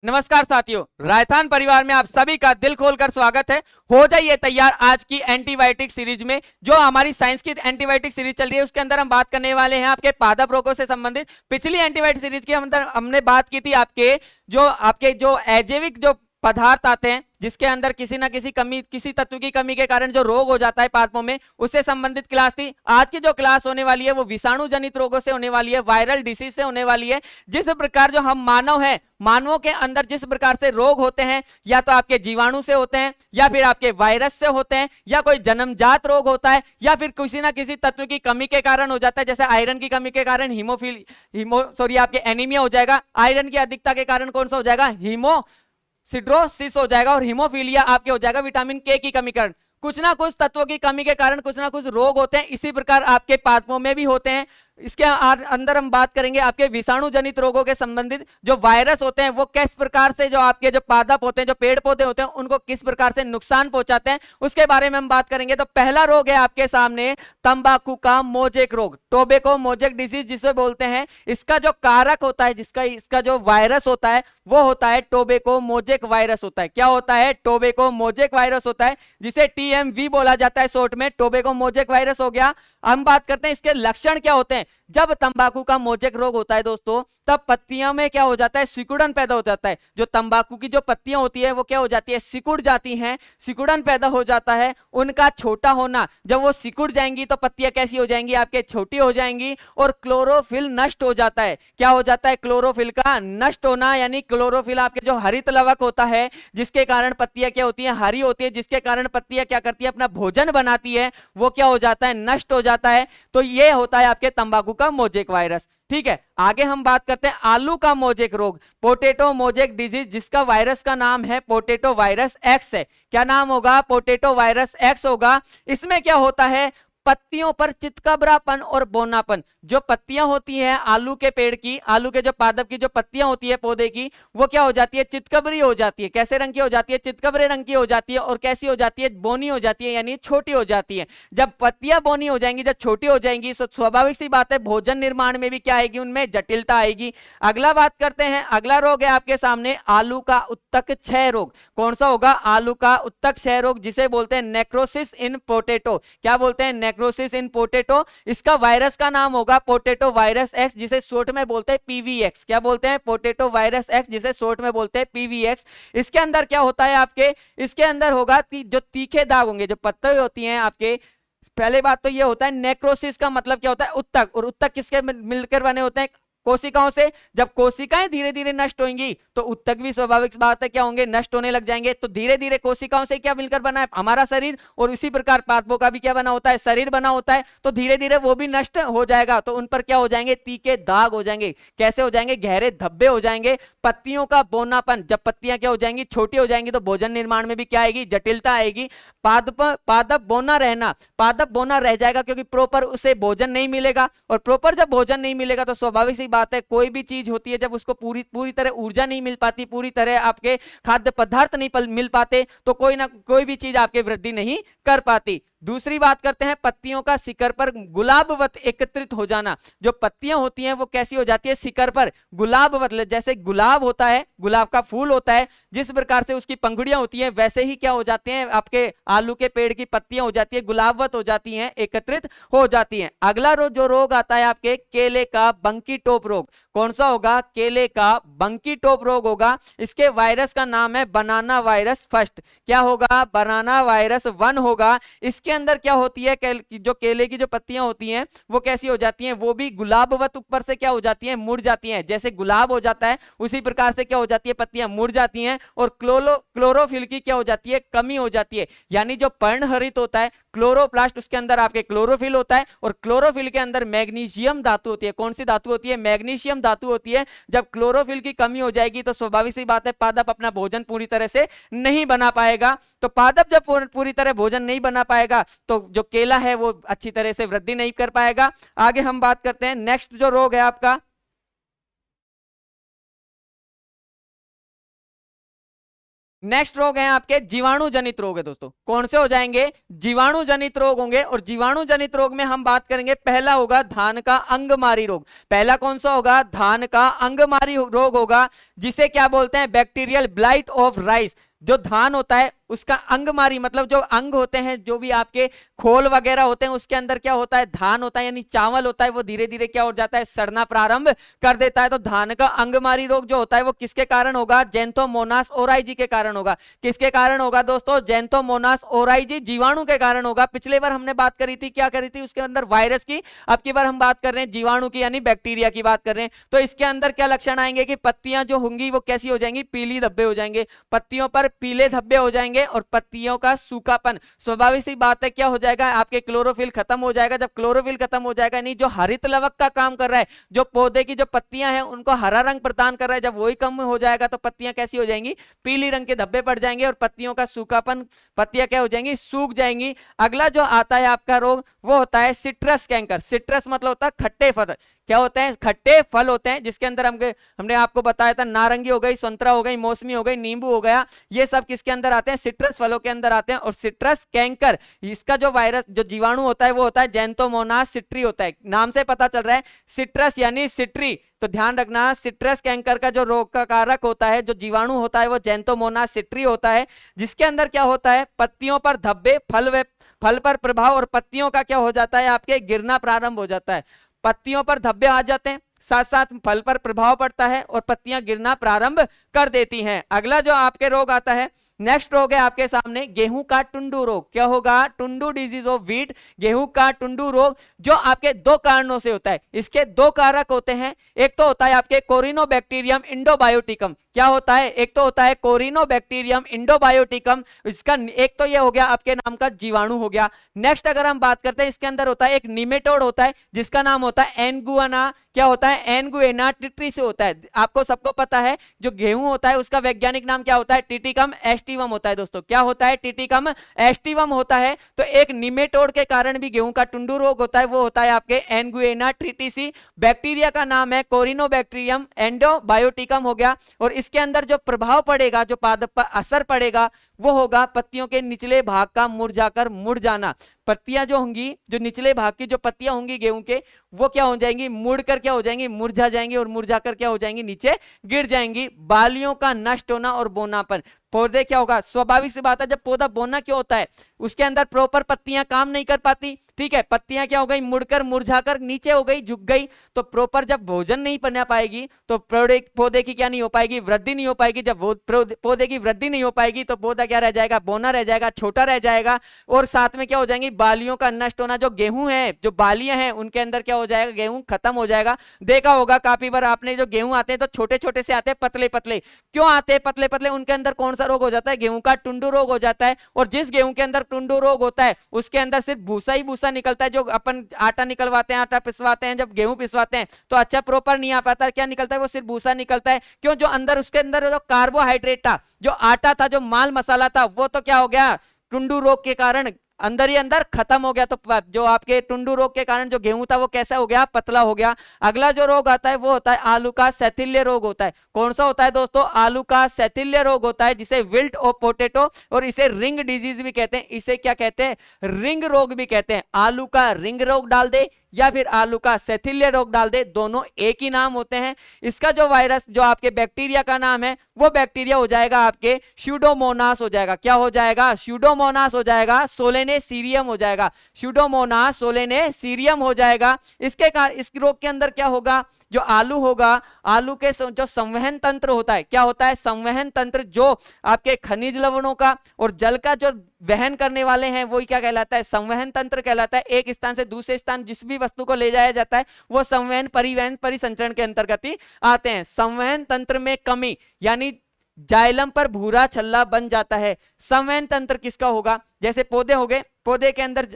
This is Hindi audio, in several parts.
नमस्कार साथियों, रायथान परिवार में आप सभी का दिल खोलकर स्वागत है। हो जाइए तैयार आज की एंटीबायोटिक सीरीज में। जो हमारी साइंस की एंटीबायोटिक सीरीज चल रही है उसके अंदर हम बात करने वाले हैं आपके पादप रोगों से संबंधित। पिछली एंटीबायोटिक सीरीज के अंदर हमने बात की थी आपके जो अजैविक जो पदार्थ आते हैं जिसके अंदर किसी ना किसी कमी, किसी तत्व की कमी के कारण जो रोग हो जाता है पादपों में, उससे संबंधित क्लास थी। आज की जो क्लास होने वाली है वो विषाणु जनित रोगों से होने वाली है, वायरल डिसीज से होने वाली है। जिस प्रकार जो हम मानव हैं, मानवों के अंदर जिस प्रकार से रोग होते हैं, या तो आपके जीवाणु से होते हैं, या फिर आपके वायरस से होते हैं, या कोई जन्मजात रोग होता है, या फिर किसी ना किसी तत्व की कमी के कारण हो जाता है। जैसे आयरन की कमी के कारण आपके एनीमिया हो जाएगा। आयरन की अधिकता के कारण कौन सा हो जाएगा? सिड्रोसिस हो जाएगा। और हीमोफीलिया आपके हो जाएगा विटामिन के की कमी कारण। कुछ ना कुछ तत्वों की कमी के कारण कुछ ना कुछ रोग होते हैं। इसी प्रकार आपके पादपों में भी होते हैं। इसके अंदर हम बात करेंगे आपके विषाणु जनित रोगों के संबंधित। जो वायरस होते हैं वो किस प्रकार से जो आपके जो पादप होते हैं, जो पेड़ पौधे होते हैं, उनको किस प्रकार से नुकसान पहुंचाते हैं, उसके बारे में हम बात करेंगे। तो पहला रोग है आपके सामने तंबाकू का मोजेक रोग, टोबैको मोजेक डिजीज जिसे बोलते हैं। इसका जो कारक होता है, इसका जो वायरस होता है वो होता है टोबैको मोजेक वायरस होता है। क्या होता है? टोबैको मोजेक वायरस होता है, जिसे टीएमवी बोला जाता है शॉर्ट में। टोबैको मोजेक वायरस हो गया। हम बात करते हैं इसके लक्षण क्या होते हैं। जब तंबाकू का मोजेक रोग होता है दोस्तों, तब पत्तियों में क्या हो जाता है? सिकुड़न पैदा हो जाता है। जो तंबाकू की जो पत्तियां होती है वो क्या हो जाती है? सिकुड़ जाती हैं, सिकुड़न पैदा हो जाता है। उनका छोटा होना, जब वो सिकुड़ जाएंगी तो पत्तियां कैसी हो जाएंगी? आपके छोटी हो जाएंगी। और क्लोरोफिल नष्ट हो जाता है। क्या हो जाता है? क्लोरोफिल का नष्ट होना, यानी क्लोरोफिल आपके जो हरित लवक होता है, जिसके कारण पत्तियां क्या होती हैं? हरी होती है, जिसके कारण पत्तियां क्या करती है? अपना भोजन बनाती है, वो क्या हो जाता है? नष्ट हो जाता है। तो ये होता है आपके तंबाकू का मोजेक वायरस। ठीक है, आगे हम बात करते हैं आलू का मोजेक रोग, पोटैटो मोजेक डिजीज, जिसका वायरस का नाम है पोटैटो वायरस एक्स है। क्या नाम होगा? पोटैटो वायरस एक्स होगा। इसमें क्या होता है? पत्तियों पर चितकबरापन और बोनापन। जो पत्तियां होती हैं आलू के पेड़ की, आलू के जो पादप की जो पत्तियां होती है पौधे की, वो क्या हो जाती है? चितकबरी हो जाती है। कैसे रंग की हो जाती है? चितकबरे रंग की हो जाती है। और कैसी हो जाती है? बोनी हो जाती है, यानी छोटी हो जाती है। जब पत्तियां बोनी हो जाएंगी, जब छोटी हो जाएंगी, तो स्वाभाविक सी बात है भोजन निर्माण में भी क्या आएगी? उनमें जटिलता आएगी। अगला बात करते हैं, अगला रोग है आपके सामने आलू का उत्तक क्षय रोग। कौन सा होगा? आलू का उत्तक क्षय रोग, जिसे बोलते हैं नेक्रोसिस इन पोटैटो। क्या बोलते हैं? नेक्रोसिस इन पोटैटो। इसका वायरस का नाम होगा पोटैटो वायरस एक्स, जिसे शॉर्ट में बोलते हैं पीवीएक्स। क्या बोलते हैं? पोटैटो वायरस एक्स, जिसे शॉर्ट में बोलते हैं पीवीएक्स। इसके अंदर क्या होता है आपके? इसके अंदर होगा जो तीखे दाग होंगे, जो पत्ते होती हैं आपके। पहले बात तो ये होता है, नेक्रोसिस का मतलब क्या होता है? उत्तक। और उत्तक किसके मिलकर बने होते हैं? कोशिकाओं से। जब कोशिकाएं धीरे धीरे नष्ट होंगी तो उत्तक भी स्वाभाविक बात है क्या होंगे? नष्ट होने लग जाएंगे। तो धीरे धीरे कोशिकाओं से क्या मिलकर बना है? हमारा शरीर। और इसी प्रकार पादपों का भी क्या बना होता है? शरीर बना होता है। तो धीरे धीरे वो भी नष्ट हो जाएगा, तो उन पर क्या हो जाएंगे? तीखे दाग हो जाएंगे। कैसे हो जाएंगे? गहरे धब्बे हो जाएंगे। पत्तियों का बोनापन, जब पत्तियां क्या हो जाएंगी? छोटी हो जाएंगी, तो भोजन निर्माण में भी क्या आएगी? जटिलता आएगी। पादप बोना रहना, पादप बोना रह जाएगा, क्योंकि प्रॉपर उसे भोजन नहीं मिलेगा। और प्रॉपर जब भोजन नहीं मिलेगा तो स्वाभाविक सी बात है, कोई भी चीज होती है जब उसको पूरी पूरी तरह ऊर्जा नहीं मिल पाती, पूरी तरह आपके खाद्य पदार्थ नहीं मिल पाते, तो कोई ना कोई भी चीज आपके वृद्धि नहीं कर पाती। दूसरी बात करते हैं पत्तियों का शिखर पर गुलाबवत एकत्रित हो जाना। जो पत्तियां होती हैं वो कैसी हो जाती है? शिखर पर गुलाबवत, जैसे गुलाब होता है, गुलाब का फूल होता है, जिस प्रकार से उसकी पंखुड़ियां होती हैं, वैसे ही क्या हो जाते हैं? आपके आलू के पेड़ की पत्तियां हो जाती है गुलाबवत हो जाती हैं, एकत्रित हो जाती हैं। अगला जो रोग आता है आपके केले का बंकी टोप रोग। कौन सा होगा? केले का बंकी टोप रोग होगा। इसके वायरस का नाम है बनाना वायरस फर्स्ट। क्या होगा? बनाना वायरस 1 होगा। इसके अंदर क्या होती है? जो केले की जो पत्तियां होती हैं वो कैसी हो जाती हैं? वो भी गुलाबवत ऊपर से क्या हो जाती हैं? मुड़ जाती हैं। जैसे गुलाब हो जाता है उसी प्रकार से क्या हो जाती है? पत्तियां मुड़ जाती हैं। और क्लोरोफिल की क्या हो जाती है? कमी हो जाती है। यानी जो पर्णहरित होता है क्लोरोप्लास्ट, उसके अंदर आपके क्लोरोफिल होता है। और क्लोरोफिल के अंदर मैग्नीशियम धातु होती है। कौन सी धातु होती है? मैग्नीशियम धातु होती है। जब क्लोरोफिल की कमी हो जाएगी तो स्वाभाविक सी बात है पादप अपना भोजन पूरी तरह से नहीं बना पाएगा। तो पादप जब पूरी तरह भोजन नहीं बना पाएगा तो जो केला है वो अच्छी तरह से वृद्धि नहीं कर पाएगा। आगे हम बात करते हैं, नेक्स्ट जो रोग है आपका नेक्स्ट रोग है आपके जीवाणु जनित रोग है दोस्तों। कौन से हो जाएंगे? जीवाणु जनित रोग होंगे। और जीवाणु जनित रोग में हम बात करेंगे, पहला होगा धान का अंगमारी रोग। पहला कौन सा होगा? धान का अंगमारी रोग होगा, जिसे क्या बोलते हैं? Bacterial blight of rice. जो धान होता है उसका अंगमारी, मतलब जो अंग होते हैं, जो भी आपके खोल वगैरह होते हैं, उसके अंदर क्या होता है? धान होता है, यानी चावल होता है, वो धीरे धीरे क्या हो जाता है? सड़ना प्रारंभ कर देता है। तो धान का अंगमारी रोग जो होता है वो किसके कारण होगा? जेंथोमोनास ओराइजी के कारण होगा। किसके कारण होगा दोस्तों? जेंथोमोनास ओराइजी जीवाणु के कारण होगा। पिछले बार हमने बात करी थी, क्या करी थी? उसके अंदर वायरस की। अब की बार हम बात कर रहे हैं जीवाणु की, यानी बैक्टीरिया की बात कर रहे हैं। तो इसके अंदर क्या लक्षण आएंगे कि पत्तियां जो होंगी वो कैसी हो जाएंगी? पीली धब्बे हो जाएंगे, पत्तियों पर पीले धब्बे हो जाएंगे, और पत्तियों का सूखापन। स्वाभाविक सी बात है, क्या हो जाएगा? आपके क्लोरोफिल खत्म हो जाएगा। जब क्लोरोफिल खत्म हो जाएगा, नहीं जो हरित लवक का काम कर रहा है, जो पौधे की जो पत्तियां हैं उनको हरा रंग प्रदान कर रहा है, जब वही कम हो जाएगा तो पत्तियां कैसी हो जाएंगी? पीली रंग के धब्बे पड़ जाएंगे, और पत्तियों का सूखापन, पत्तियां क्या हो जाएंगी? सूख जाएंगी। अगला जो आता है आपका रोग वो होता है सिट्रस कैंकर। सिट्रस मतलब होता है खट्टे फल। क्या होते हैं? खट्टे फल होते हैं, जिसके अंदर हमने आपको बताया था, नारंगी हो गई, संतरा हो गई, मौसमी हो गई, नींबू हो गया, ये सब किसके अंदर आते हैं? सिट्रस फलों के अंदर आते हैं। और सिट्रस कैंकर, इसका जो वायरस, जो जीवाणु होता है वो होता है जेंथोमोनास सिट्री होता है। नाम से पता चल रहा है, सिट्रस यानी सिट्री। तो ध्यान रखना, सिट्रस कैंकर का जो रोग का कारक होता है, जो जीवाणु होता है, वो जेंथोमोनास सिट्री होता है, जिसके अंदर क्या होता है? पत्तियों पर धब्बे, फल पर प्रभाव, और पत्तियों का क्या हो जाता है? आपके गिरना प्रारंभ हो जाता है। पत्तियों पर धब्बे आ जाते हैं, साथ साथ फल पर प्रभाव पड़ता है, और पत्तियां गिरना प्रारंभ कर देती हैं। अगला जो आपके रोग आता है, नेक्स्ट रोग है आपके सामने गेहूं का टुंडू रोग। क्या होगा? टुंडू डिजीज ऑफ व्हीट, गेहूं का टुंडू रोग, जो आपके दो कारणों से होता है। इसके दो कारक होते हैं। एक तो होता है आपके कोरिनोबैक्टीरियम इंडोबायोटिकम। क्या होता है? एक तो होता है कोरिनोबैक्टीरियम इंडोबायोटिकम, इसका एक तो ये हो गया आपके नाम का जीवाणु हो गया। नेक्स्ट अगर हम बात करते हैं, इसके अंदर होता है एक निमेटोड होता है, जिसका नाम होता है एनगुआना। क्या होता है? एनगुएना टिट्री से होता है। आपको सबको पता है, जो गेहूं होता है उसका वैज्ञानिक नाम क्या होता है? टिटिकम एस्टिवम होता है दोस्तों। क्या होता है? टिटिकम एस्टिवम होता है। तो एक निमेटोड के कारण भी गेहूं का टुंडू रोग होता है, वो होता है आपके एनगुएना ट्रिटिसी। बैक्टीरिया का नाम है कोरिनोबैक्टीरियम एंडोबायोटिकम हो गया। और इसके अंदर जो प्रभाव पड़ेगा, जो पादप पर असर पड़ेगा, वो होगा पत्तियों के निचले भाग का मुरझाकर मुड़ जाना। पत्तियां जो होंगी, जो निचले भाग की जो पत्तियां होंगी गेहूं के, वो क्या हो जाएंगी? मुड़कर क्या हो जाएंगी? मुरझा जाएंगी, और मुरझाकर क्या हो जाएंगी? नीचे गिर जाएंगी। बालियों का नष्ट होना और बोनापन। पौधे क्या होगा? स्वाभाविक सी बात है, जब पौधा बोना क्यों होता है? उसके अंदर प्रॉपर पत्तियां काम नहीं कर पाती। ठीक है, पत्तियां क्या हो गई? मुड़कर मुरझाकर नीचे हो गई, झुक गई। तो प्रॉपर जब भोजन नहीं बना पाएगी तो पौधे की क्या नहीं हो पाएगी? वृद्धि नहीं हो पाएगी। जब पौधे की वृद्धि नहीं हो पाएगी तो पौधा क्या रह जाएगा? बोना रह जाएगा, छोटा रह जाएगा। और साथ में क्या हो जाएंगी? बालियों का नष्ट होना। जो गेहूं है, जो बालियां हैं, उनके अंदर क्या हो जाएगा? गेहूं खत्म हो जाएगा। देखा होगा काफी बार आपने, जो गेहूं आते हैं तो छोटे छोटे से आते हैं, पतले पतले। क्यों आते हैं पतले पतले? उनके अंदर कौन सा रोग हो जाता है? गेहूं का टुंडू रोग हो जाता है। और जिस गेहूं के अंदर टुंडू रोग होता है, उसके अंदर सिर्फ भूसा ही भूसा निकलता है। जो अपन आटा निकलवाते हैं, आटा पिसवाते हैं, जब गेहूं पिसवाते हैं तो अच्छा प्रॉपर नहीं आ पाता। क्या निकलता है? वो सिर्फ भूसा निकलता है। क्यों? जो अंदर, उसके अंदर जो कार्बोहाइड्रेट था, जो आटा था, जो माल मसाला था, वो तो क्या हो गया? टुंडू रोग के कारण अंदर ही अंदर खत्म हो गया। तो जो आपके टुंडू रोग के कारण जो गेहूं था वो कैसा हो गया? पतला हो गया। अगला जो रोग आता है वो होता है आलू का शैथिल्य रोग होता है। कौन सा होता है दोस्तों? आलू का शैथिल्य रोग होता है, जिसे विल्ट ऑफ पोटैटो, और इसे रिंग डिजीज भी कहते हैं। इसे क्या कहते हैं? रिंग रोग भी कहते हैं। आलू का रिंग रोग डाल दे या फिर आलू का शैथिल्य रोग डाल दे, दोनों एक ही नाम होते हैं। इसका जो वायरस, जो आपके बैक्टीरिया का नाम है, वो बैक्टीरिया हो जाएगा आपके स्यूडोमोनास हो जाएगा। क्या हो जाएगा? स्यूडोमोनास हो जाएगा, सोलेनेसीरियम हो जाएगा। स्यूडोमोनास सोलेनेसीरियम हो जाएगा। इसके कारण इस रोग के अंदर क्या होगा? जो आलू होगा, आलू के जो संवहन तंत्र होता है, क्या होता है? संवहन तंत्र, जो आपके खनिज लवणों का और जल का जो वहन करने वाले हैं, वही क्या कहलाता है? संवहन तंत्र कहलाता है। एक स्थान से दूसरे स्थान जिस भी वस्तु को ले जाया जाता है, वो संवहन, परिवहन, परिसंचरण के अंतर्गत ही आते हैं। संवहन तंत्र में कमी, यानी जाइलम पर भूरा छल्ला बन जाता है। संवहन तंत्र किसका होगा? जैसे पौधे हो गए, पौधे के अंदर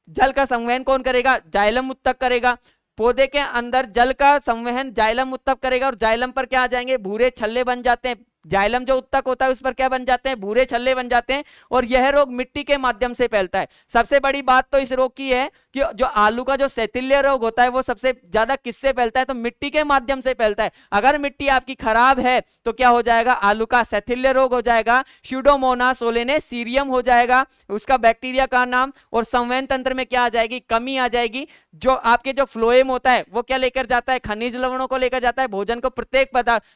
जल का संवहन कौन करेगा? जाइलम उत्तक करेगा। पौधे के अंदर जल का संवहन जाइलम उत्तक करेगा, और जाइलम पर क्या आ जाएंगे? भूरे छल्ले बन जाते हैं। जाइलम जो उत्तक होता है उस पर क्या बन जाते हैं, भूरे छल्ले बन जाते हैं, और यह रोग मिट्टी के माध्यम से फैलता है। सबसे बड़ी बात तो इस रोग की है कि जो आलू का जो शैथिल्य रोग होता है वो सबसे ज्यादा किससे फैलता है, तो मिट्टी के माध्यम से फैलता है। अगर मिट्टी आपकी खराब है तो क्या हो जाएगा, आलू का शैथिल्य रोग हो जाएगा, स्यूडोमोनास सोलेनेसियम हो जाएगा उसका बैक्टीरिया का नाम, और संवहन तंत्र में क्या आ जाएगी, कमी आ जाएगी। जो आपके जो फ्लोएम होता है वो क्या लेकर जाता है, खनिज लवणों को लेकर जाता है, भोजन को प्रत्येक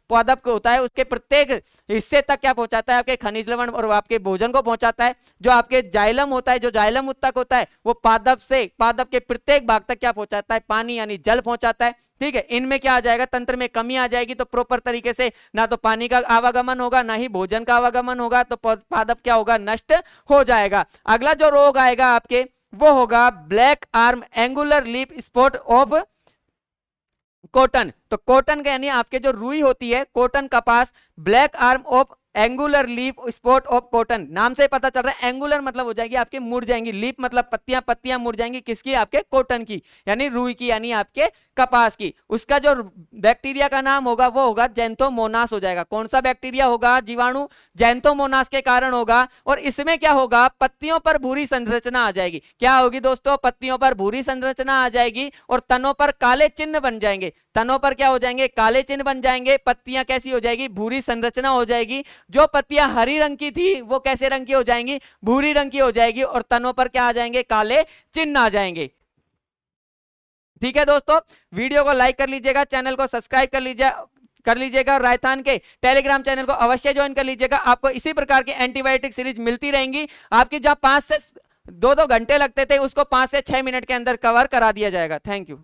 पादप को होता है उसके प्रत्येक हिस्से तक क्या पहुंचाता है, आपके खनिज लवण और आपके भोजन को पहुंचाता है। जो आपके जाइलम होता है, जो जाइलम उत्तक होता है, वो पादप के प्रत्येक भाग तक क्या पहुंचाता है, पानी यानी जल पहुंचाता है। ठीक है, इनमें क्या आ जाएगा, तंत्र में कमी आ जाएगी, तो प्रॉपर तरीके से ना तो पानी का आवागमन होगा ना ही भोजन का आवागमन होगा, तो पादप क्या होगा, नष्ट हो जाएगा। अगला जो रोग आएगा आपके वो होगा black arm angular leaf spot of cotton. तो कॉटन का यानी आपके जो रुई होती है, कॉटन कपास, black arm of angular leaf spot of cotton, नाम से पता चल रहा है एंगुलर मतलब हो जाएगी आपके मुड़ जाएंगी, लीफ मतलब पत्तियां, पत्तियां मुड़ जाएंगी किसकी, आपके कॉटन की यानी रुई की यानी आपके कपास की। उसका जो बैक्टीरिया का नाम होगा वो होगा जैंथोमोनास हो जाएगा। कौन सा बैक्टीरिया होगा, जीवाणु जैंथोमोनास के कारण होगा। और इसमें क्या होगा, पत्तियों पर भूरी संरचना आ जाएगी। क्या होगी दोस्तों, पत्तियों पर भूरी संरचना आ जाएगी और तनों पर काले चिन्ह बन जाएंगे। तनों पर क्या हो जाएंगे, काले चिन्ह बन जाएंगे। पत्तियां कैसी हो जाएगी, भूरी संरचना हो जाएगी। जो पत्तियां हरी रंग की थी वो कैसे रंग की हो जाएंगी, भूरी रंग की हो जाएगी, और तनों पर क्या आ जाएंगे, काले चिन्ह आ जाएंगे। ठीक है दोस्तों, वीडियो को लाइक कर लीजिएगा, चैनल को सब्सक्राइब कर लीजिएगा, और रायथान के टेलीग्राम चैनल को अवश्य ज्वाइन कर लीजिएगा। आपको इसी प्रकार की एंटीबायोटिक सीरीज मिलती रहेंगी। आपकी जहां 5 से 2 घंटे लगते थे उसको 5 से 6 मिनट के अंदर कवर करा दिया जाएगा। Thank you.